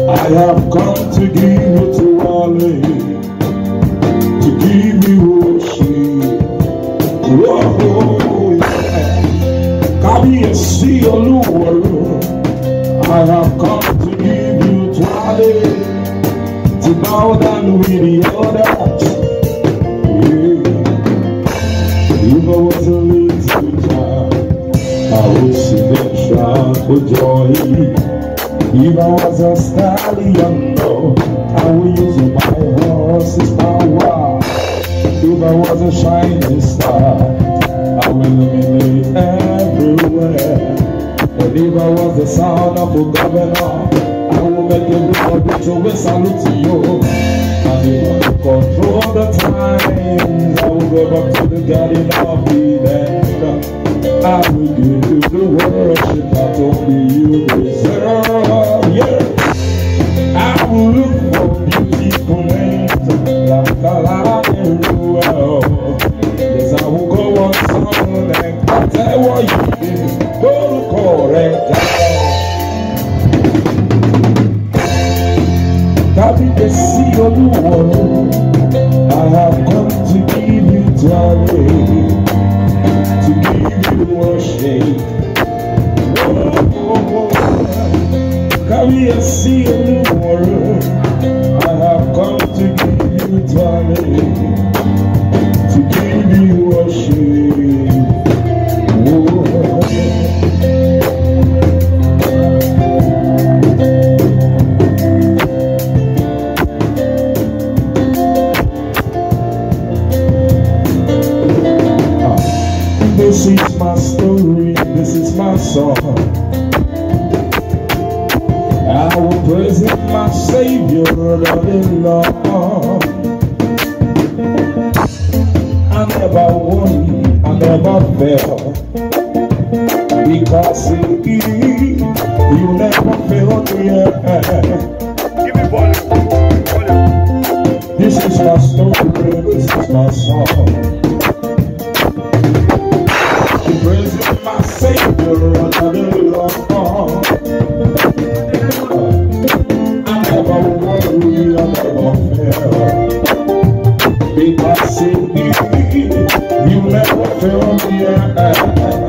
I have come to give you to Wale, to give you worship. Oh, yeah. Kábíyèsí Olúwarun, I have come to give you to Wale, to bow down with the others. Yeah. If I was a little child, I would sing and shout for joy. If I was a stallion, no, I would use my horse's power. If I was a shining star, I will illuminate everywhere. And if I was the son of a governor, I will make everybody to a salute to you. And if I control the times, I will go back to the Garden of Eden. I will give you the worship that only you deserve. Yeah. I will look for beautiful names like a lion. Yes, I will go on song and I'll tell what you did. Go to correct. Kábíyèsí Olúwarun, I have come to give you glory, to give you worship. Kábíyèsí Olúwarun, I have come to give you glory, to give you worship. This is my story, this is my song. I will praise Him, my Savior, all day long. I never worry, I never fail, because you never fail me. Give me volume. This is my story, this is my song. Praising my Savior all day long. I never worry, I never fail, because in me, you never fail me.